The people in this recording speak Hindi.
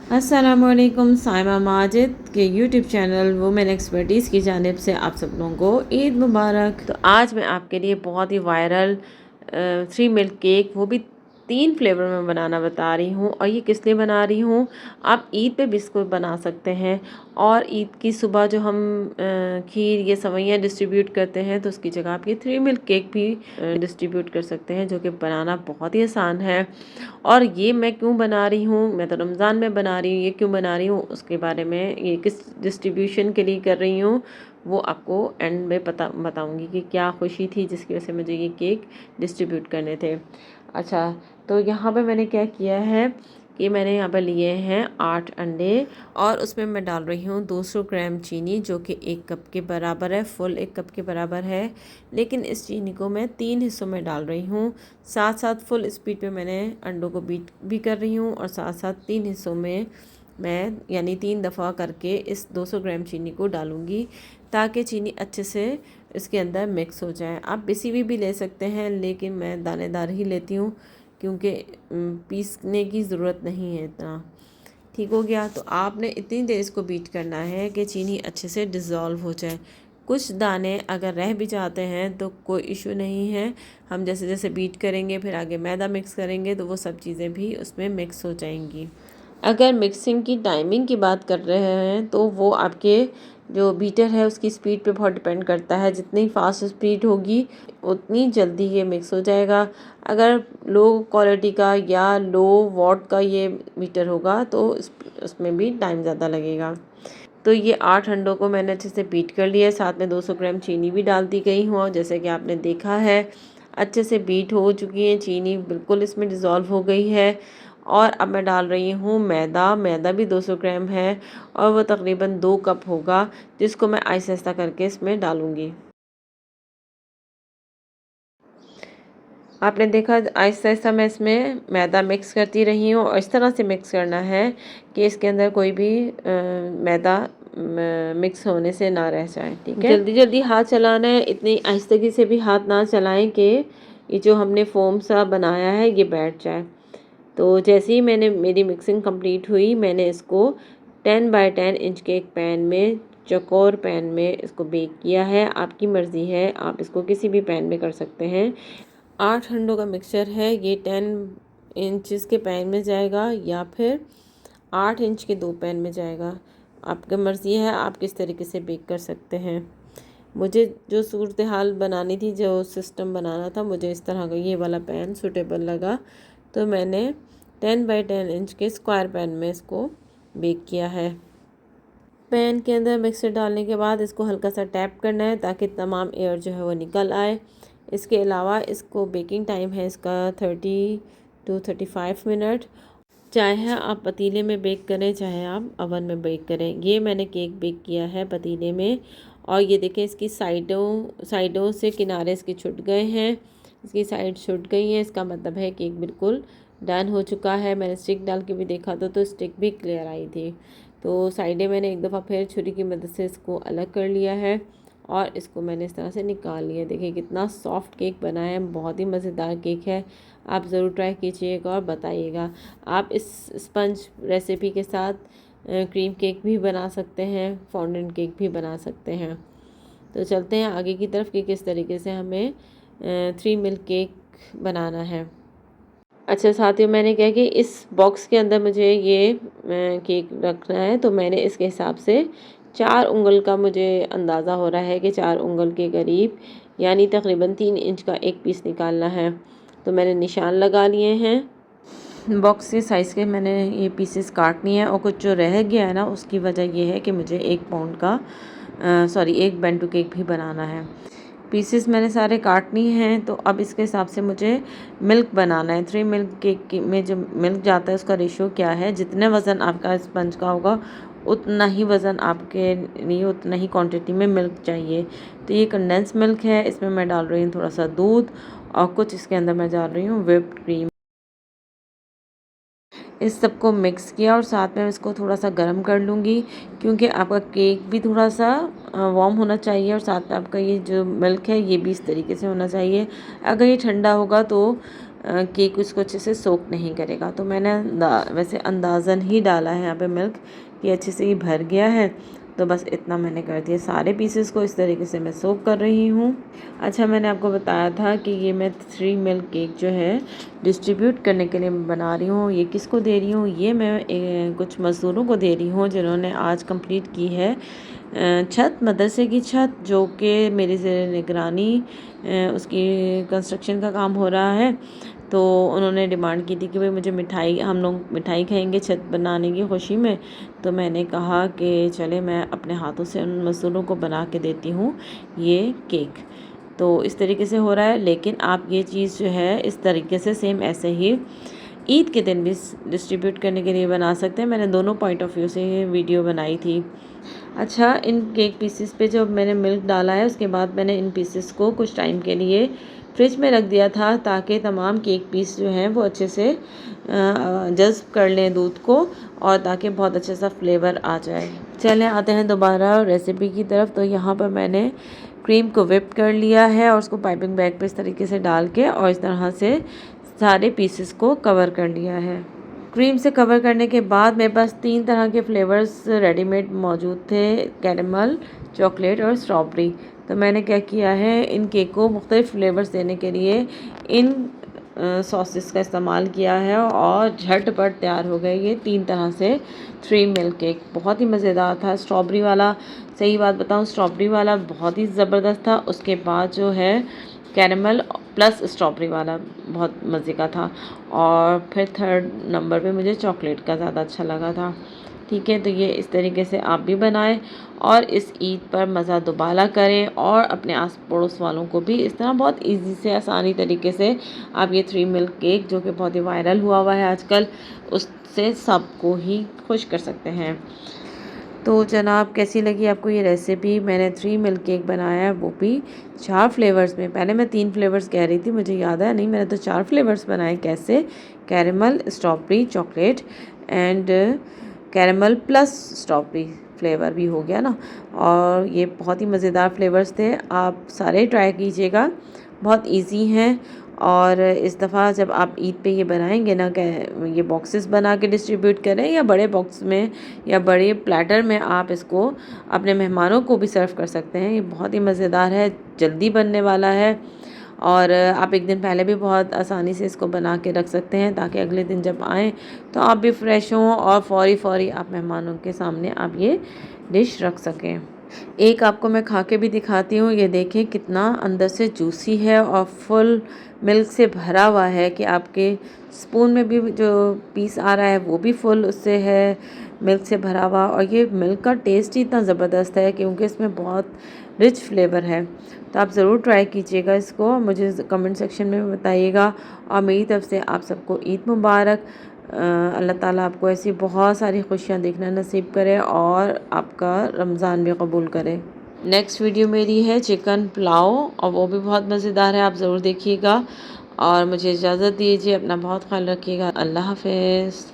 अस्सलामुअलैकुम। साइमा माजिद के यूट्यूब चैनल वुमेन एक्सपर्टीज़ की जानिब से आप सब लोगों को ईद मुबारक। तो आज मैं आपके लिए बहुत ही वायरल 3 मिल्क केक, वो भी 3 फ्लेवर में बनाना बता रही हूँ। और ये किस लिए बना रही हूँ, आप ईद पे भी इसको बना सकते हैं। और ईद की सुबह जो हम खीर ये सवैयाँ डिस्ट्रीब्यूट करते हैं, तो उसकी जगह आप ये 3 मिल्क केक भी डिस्ट्रीब्यूट कर सकते हैं, जो कि बनाना बहुत ही आसान है। और ये मैं क्यों बना रही हूँ, मैं तो रमज़ान में बना रही हूँ, ये क्यों बना रही हूँ उसके बारे में, ये किस डिस्ट्रीब्यूशन के लिए कर रही हूँ, वो आपको एंड में बताऊँगी कि क्या खुशी थी जिसकी वजह से मुझे ये केक डिस्ट्रीब्यूट करने थे। अच्छा, तो यहाँ पे मैंने क्या किया है कि मैंने यहाँ पर लिए हैं 8 अंडे, और उसमें मैं डाल रही हूँ 200 ग्राम चीनी, जो कि 1 कप के बराबर है, फुल 1 कप के बराबर है। लेकिन इस चीनी को मैं 3 हिस्सों में डाल रही हूँ। साथ साथ फुल स्पीड पे मैंने अंडों को बीट भी कर रही हूँ, और साथ साथ 3 हिस्सों में मैं यानी 3 दफ़ा करके इस 200 ग्राम चीनी को डालूँगी, ताकि चीनी अच्छे से इसके अंदर मिक्स हो जाए। आप पिसी हुई भी ले सकते हैं, लेकिन मैं दानेदार ही लेती हूँ, क्योंकि पीसने की ज़रूरत नहीं है इतना। ठीक हो गया, तो आपने इतनी देर इसको बीट करना है कि चीनी अच्छे से डिज़ोल्व हो जाए। कुछ दाने अगर रह भी जाते हैं तो कोई इशू नहीं है, हम जैसे जैसे बीट करेंगे फिर आगे मैदा मिक्स करेंगे तो वो सब चीज़ें भी उसमें मिक्स हो जाएंगी। अगर मिक्सिंग की टाइमिंग की बात कर रहे हैं, तो वो आपके जो बीटर है उसकी स्पीड पे बहुत डिपेंड करता है। जितनी फास्ट स्पीड होगी उतनी जल्दी ये मिक्स हो जाएगा। अगर लो क्वालिटी का या लो वॉट का ये बीटर होगा तो उसमें भी टाइम ज़्यादा लगेगा। तो ये 8 अंडों को मैंने अच्छे से बीट कर लिया है, साथ में 200 ग्राम चीनी भी डाल दी गई हूँ, और जैसे कि आपने देखा है अच्छे से बीट हो चुकी है, चीनी बिल्कुल इसमें डिज़ोल्व हो गई है। और अब मैं डाल रही हूँ मैदा। मैदा भी 200 ग्राम है, और वो तकरीबन 2 कप होगा, जिसको मैं आहिस्ता आहिस्ता करके इसमें डालूँगी। आपने देखा आहिस्ता आहिस्ता मैं इसमें मैदा मिक्स करती रही हूँ, और इस तरह से मिक्स करना है कि इसके अंदर कोई भी मैदा मिक्स होने से ना रह जाए। ठीक है, जल्दी जल्दी हाथ चलाना है, इतनी आहिस्तगी से भी हाथ ना चलाएं कि ये जो हमने फोम सा बनाया है ये बैठ जाए। तो जैसे ही मेरी मिक्सिंग कंप्लीट हुई, मैंने इसको 10 बाय 10 इंच के एक पैन में, चौकोर पैन में इसको बेक किया है। आपकी मर्ज़ी है, आप इसको किसी भी पैन में कर सकते हैं। 8 अंडों का मिक्सचर है, ये 10 इंचज़ के पैन में जाएगा या फिर 8 इंच के 2 पैन में जाएगा। आपकी मर्ज़ी है, आप किस तरीके से बेक कर सकते हैं। मुझे जो सूरत हाल बनानी थी, जो सिस्टम बनाना था, मुझे इस तरह का ये वाला पैन सूटेबल लगा, तो मैंने 10 बाय 10 इंच के स्क्वायर पैन में इसको बेक किया है। पैन के अंदर मिक्सर डालने के बाद इसको हल्का सा टैप करना है, ताकि तमाम एयर जो है वो निकल आए। इसके अलावा इसको बेकिंग टाइम है इसका 30 to 35 मिनट। चाहे आप पतीले में बेक करें, चाहे आप अवन में बेक करें। ये मैंने केक बेक किया है पतीले में, और ये देखें इसकी साइडों से किनारे इसके छुट गए हैं, इसकी साइड छुट गई हैं। इसका मतलब है केक बिल्कुल डन हो चुका है। मैंने स्टिक डाल के भी देखा था, तो स्टिक भी क्लियर आई थी। तो साइडें मैंने एक दफ़ा फिर छुरी की मदद से इसको अलग कर लिया है, और इसको मैंने इस तरह से निकाल लिया। देखिए कितना सॉफ्ट केक बना है, बहुत ही मज़ेदार केक है। आप ज़रूर ट्राई कीजिएगा और बताइएगा। आप इस स्पंज रेसिपी के साथ क्रीम केक भी बना सकते हैं, फॉन्डेंट केक भी बना सकते हैं। तो चलते हैं आगे की तरफ कि किस तरीके से हमें 3 मिल्क केक बनाना है। अच्छा साथियों, मैंने क्या कि इस बॉक्स के अंदर मुझे ये केक रखना है, तो मैंने इसके हिसाब से 4 उंगल का मुझे अंदाज़ा हो रहा है कि 4 उंगल के करीब, यानी तकरीबन 3 इंच का एक पीस निकालना है। तो मैंने निशान लगा लिए हैं। बॉक्स के साइज़ के मैंने ये पीसेस काटनी है, और कुछ जो रह गया है ना, उसकी वजह ये है कि मुझे 1 पाउंड का 1 बेंटो केक भी बनाना है। पीसेस मैंने सारे काटनी हैं। तो अब इसके हिसाब से मुझे मिल्क बनाना है। 3 मिल्क केक में जो मिल्क जाता है उसका रेशो क्या है, जितने वज़न आपका स्पंज का होगा उतना ही वज़न आपके लिए, उतना ही क्वांटिटी में मिल्क चाहिए। तो ये कंडेंस मिल्क है, इसमें मैं डाल रही हूँ थोड़ा सा दूध, और कुछ इसके अंदर मैं डाल रही हूँ व्हिप्ड क्रीम। इस सब को मिक्स किया, और साथ में इसको थोड़ा सा गर्म कर लूँगी, क्योंकि आपका केक भी थोड़ा सा वार्म होना चाहिए, और साथ में आपका ये जो मिल्क है ये भी इस तरीके से होना चाहिए। अगर ये ठंडा होगा तो केक उसको अच्छे से सोक नहीं करेगा। तो मैंने वैसे अंदाज़न ही डाला है यहाँ पे मिल्क कि अच्छे से ये भर गया है, तो बस इतना मैंने कर दिया। सारे पीसेस को इस तरीके से मैं सोक कर रही हूँ। अच्छा, मैंने आपको बताया था कि ये मैं 3 मिल्क केक जो है डिस्ट्रीब्यूट करने के लिए बना रही हूँ। ये किसको दे रही हूँ? ये मैं कुछ मज़दूरों को दे रही हूँ जिन्होंने आज कंप्लीट की है छत, मदरसे की छत, जो कि मेरी ज़ेर निगरानी उसकी कंस्ट्रक्शन का काम हो रहा है। तो उन्होंने डिमांड की थी कि भाई मुझे मिठाई, हम लोग मिठाई खाएंगे छत बनाने की खुशी में। तो मैंने कहा कि चले मैं अपने हाथों से उन मज़दूरों को बना के देती हूँ ये केक। तो इस तरीके से हो रहा है। लेकिन आप ये चीज़ जो है इस तरीके से सेम ऐसे ही ईद के दिन भी डिस्ट्रीब्यूट करने के लिए बना सकते हैं। मैंने दोनों पॉइंट ऑफ व्यू से ये वीडियो बनाई थी। अच्छा, इन केक पीसेस पे जब मैंने मिल्क डाला है उसके बाद मैंने इन पीसेस को कुछ टाइम के लिए फ्रिज में रख दिया था, ताकि तमाम केक पीस जो हैं वो अच्छे से जज़्ब कर लें दूध को, और ताकि बहुत अच्छा सा फ्लेवर आ जाए। चलें आते हैं दोबारा रेसिपी की तरफ। तो यहाँ पर मैंने क्रीम को व्हिप कर लिया है और उसको पाइपिंग बैग पे इस तरीके से डाल के और इस तरह से सारे पीसेस को कवर कर लिया है। क्रीम से कवर करने के बाद मेरे पास 3 तरह के फ्लेवर्स रेडीमेड मौजूद थे, कैरेमल, चॉकलेट और स्ट्रॉबेरी। तो मैंने क्या किया है, इन केक को मुख्तलिफ फ्लेवर्स देने के लिए इन सॉसेस का इस्तेमाल किया है और झटपट तैयार हो गए ये 3 तरह से 3 मिल्क केक। बहुत ही मज़ेदार था। स्ट्रॉबेरी वाला, सही बात बताऊँ, स्ट्रॉबेरी वाला बहुत ही ज़बरदस्त था। उसके बाद जो है कैरेमल प्लस स्ट्रॉबेरी वाला बहुत मज़े का था, और फिर थर्ड नंबर पे मुझे चॉकलेट का ज़्यादा अच्छा लगा था। ठीक है, तो ये इस तरीके से आप भी बनाएं और इस ईद पर मज़ा दुबाला करें, और अपने आस पड़ोस वालों को भी इस तरह बहुत इजी से, आसानी तरीके से आप ये 3 मिल्क केक, जो कि बहुत ही वायरल हुआ है आजकल, उससे सबको ही खुश कर सकते हैं। तो जनाब, कैसी लगी आपको ये रेसिपी? मैंने 3 मिल्क केक बनाया है, वो भी 4 फ्लेवर्स में। पहले मैं 3 फ्लेवर्स कह रही थी, मुझे याद है नहीं, मैंने तो 4 फ्लेवर्स बनाए। कैसे? Caramel, strawberry, chocolate and caramel plus strawberry flavour भी हो गया ना। और ये बहुत ही मज़ेदार फ्लेवर्स थे। आप सारे ट्राई कीजिएगा, बहुत इजी हैं। और इस दफ़ा जब आप ईद पे ये बनाएंगे ना, ये बॉक्सेस बना के डिस्ट्रीब्यूट करें, या बड़े बॉक्स में या बड़े प्लेटर में आप इसको अपने मेहमानों को भी सर्व कर सकते हैं। ये बहुत ही मज़ेदार है, जल्दी बनने वाला है, और आप एक दिन पहले भी बहुत आसानी से इसको बना के रख सकते हैं, ताकि अगले दिन जब आएँ तो आप भी फ्रेश हों और फ़ौरी आप मेहमानों के सामने आप ये डिश रख सकें। एक आपको मैं खा के भी दिखाती हूँ। ये देखें कितना अंदर से जूसी है और फुल मिल्क से भरा हुआ है, कि आपके स्पून में भी जो पीस आ रहा है वो भी फुल उससे है, मिल्क से भरा हुआ। और ये मिल्क का टेस्ट ही इतना ज़बरदस्त है क्योंकि इसमें बहुत रिच फ्लेवर है। तो आप ज़रूर ट्राई कीजिएगा इसको, मुझे कमेंट सेक्शन में बताइएगा। और मेरी तरफ से आप सबको ईद मुबारक। अल्लाह ताला आपको ऐसी बहुत सारी खुशियाँ देखना नसीब करे और आपका रमज़ान भी कबूल करे। नेक्स्ट वीडियो मेरी है चिकन पुलाव, और वो भी बहुत मज़ेदार है, आप ज़रूर देखिएगा। और मुझे इजाज़त दीजिए, अपना बहुत ख्याल रखिएगा। अल्लाह हाफ़िज़।